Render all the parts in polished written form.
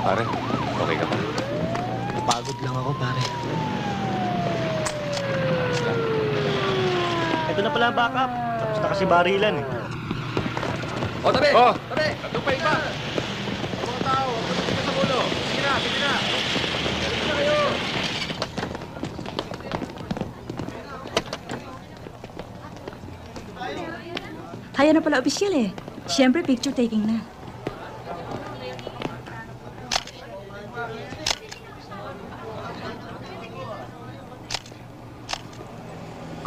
Pare, okay ka ba? Pagod lang ako, pare. Ito na pala ang backup. Tapos na kasi barilan eh. O, tabi! Oh! Tabi! Nandun pa iba! Mga tao, tumigil sa ulo. Sige na, sige na. Sige na kayo. Kaya na pala opisyal eh. Siyempre, picture taking na.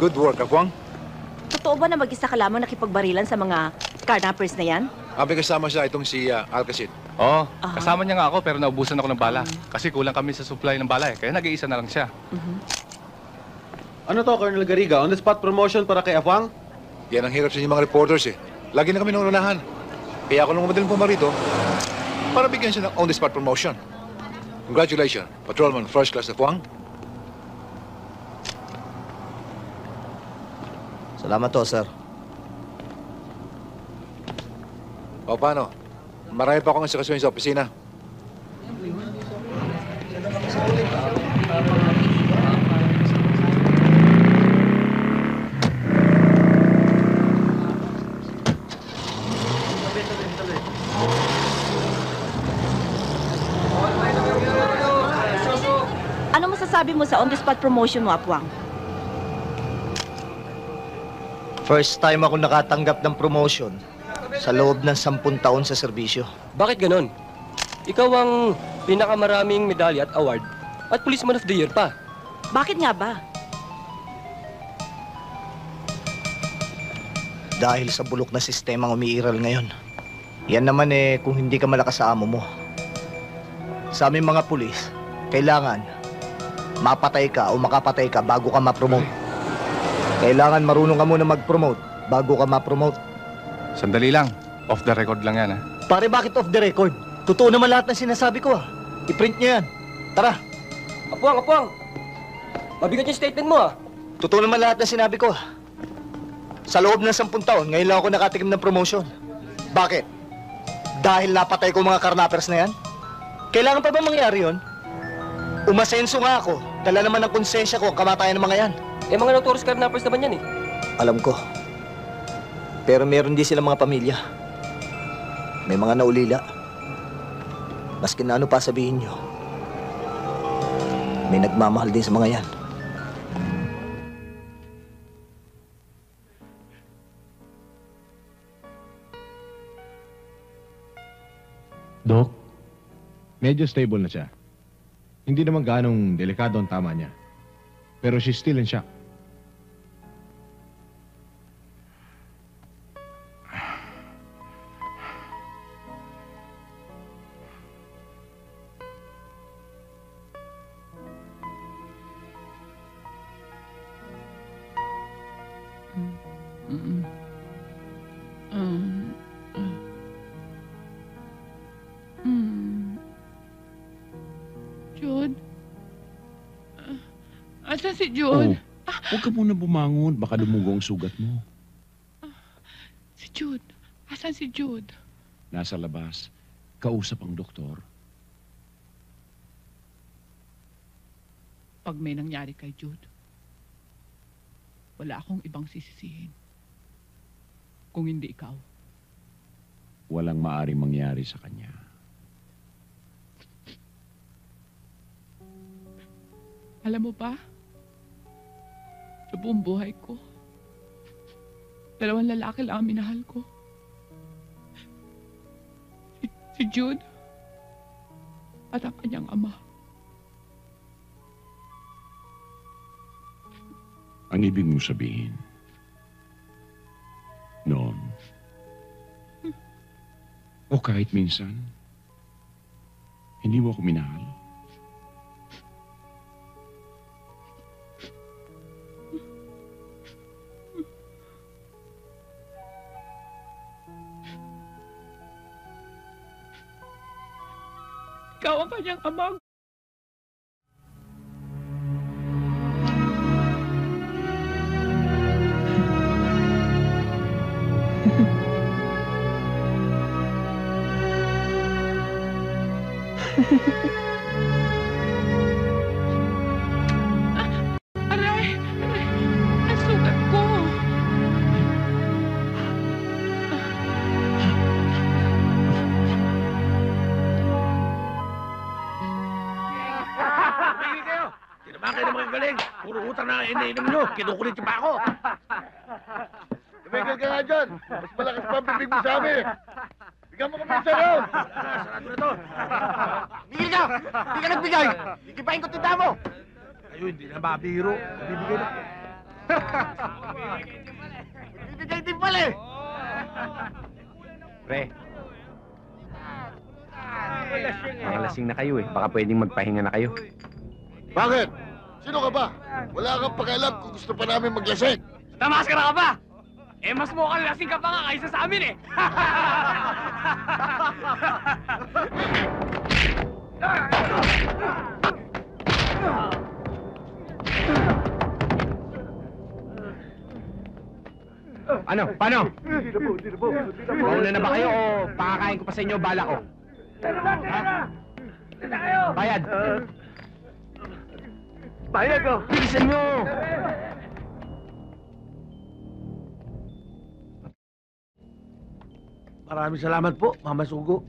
Good work, Akwang. Totoo ba na mag-isa ka lamang nakipagbarilan sa mga carnappers na yan? May kasama siya itong si Alcacid. Oo, kasama niya nga ako pero naubusan ako ng bala. Kasi kulang kami sa supply ng bala eh. Kaya nag-iisa na lang siya. Ano to, Colonel Garriga? On-the-spot promotion para kay Afwang? Yan ang hirap sa inyong mga reporters eh. Lagi na kami nangunahan. Kaya ako lang madaling pumarito para bigyan siya ng on-the-spot promotion. Congratulations, Patrolman First Class Akwang. Salamat to, sir. O paano? Marami pa akong inspeksyon sa opisina. Ano masasabi mo sa on-the-spot promotion mo, Apwang? First time ako nakatanggap ng promotion sa loob ng 10 taon sa serbisyo. Bakit ganon? Ikaw ang pinakamaraming medalya at award at Policeman of the Year pa. Bakit nga ba? Dahil sa bulok na sistemang umiiral ngayon. Yan naman eh kung hindi ka malakas sa amo mo. Sa aming mga pulis, kailangan mapatay ka o makapatay ka bago ka ma-promote. Kailangan marunong ka muna mag-promote bago ka ma-promote. Sandali lang. Off the record lang yan ha. Pare, bakit off the record? Totoo naman lahat ng sinasabi ko ah. I-print niyo yan. Tara. Apwang, Apwang! Mabigat yung statement mo ah. Totoo naman lahat ng sinabi ko ah. Sa loob ng 10 taon, ngayon lang ako nakatikim ng promotion. Bakit? Dahil napatay ko mga karnappers na yan? Kailangan pa ba mangyari yun? Umasenso nga ako. Dala naman ng konsensya ko ang kamatayan ng mga yan. Eh mga notorious carnappers naman yan eh. Alam ko. Pero meron din silang mga pamilya. May mga naulila. Maski na ano pa sabihin nyo, may nagmamahal din sa mga yan. Dok, medyo stable na siya. Hindi naman ganong delikado ang tama niya. Pero she's still in shock. Jude? Asan si Jude? Huwag ka muna bumangon. Baka dumugo ang sugat mo. Si Jude. Asan si Jude? Nasa labas. Kausap ang doktor. Pag may nangyari kay Jude, wala akong ibang sisisihin. Kung hindi ikaw. Walang maaring mangyari sa kanya. Alam mo ba? Sa buong buhay ko, 2 lalaki lang ang minahal ko. Si Jude at ang kanyang ama. Ang ibig mong sabihin, noon, o kahit minsan, hindi mo ako minahal. Ikaw ang kanyang ama. Hindi naman kayo naman galing. Puro utang na iniinom nyo. Kinukulit pa ako. Tumigil ka nga dyan. Mas malakas pa ang bibig mo sa amin. Bigyan mo kami sa raw. Sarado na to. Migil ka! Hindi ka nagbigay! Ikipain ko tinda mo! Kayo hindi na mabiro. Bibigay na. Bibigay din pala eh! Pre. Mga lasing na kayo eh. Baka pwedeng magpahinga na kayo. Bakit? Sino ka ba? Wala kang pakialam kung gusto pa namin maglasing. Tamaskara ka pa! Eh, mas mukhang lasing ka pa nga kaysa sa amin eh! Ano? Paano? Mauna na ba kayo o pakakain ko pa sa inyo bala ko? Bayad! Bayad ko. Bilisan nyo! Maraming salamat po, Mama Sugo.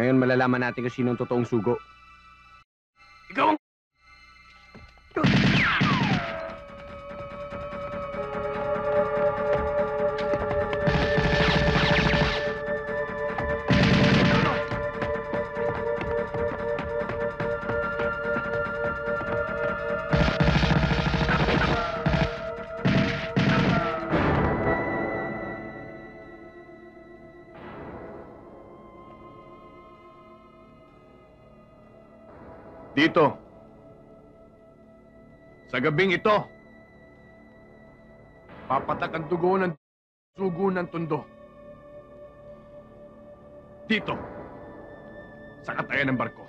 Ngayon malalaman natin kung sino ang totoong sugo. Ikaw ang... Dito. Sa gabing ito, papatak ang dugo ng sugo ng tundo. Dito, sa katayan ng barko.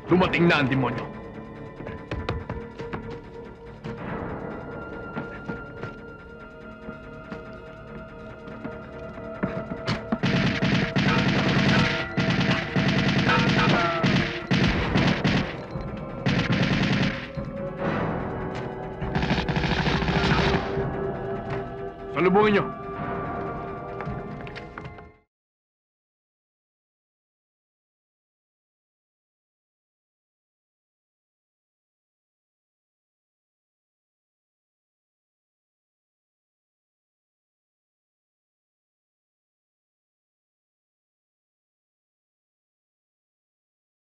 Dumating na ang demonyo. Salubungin niyo.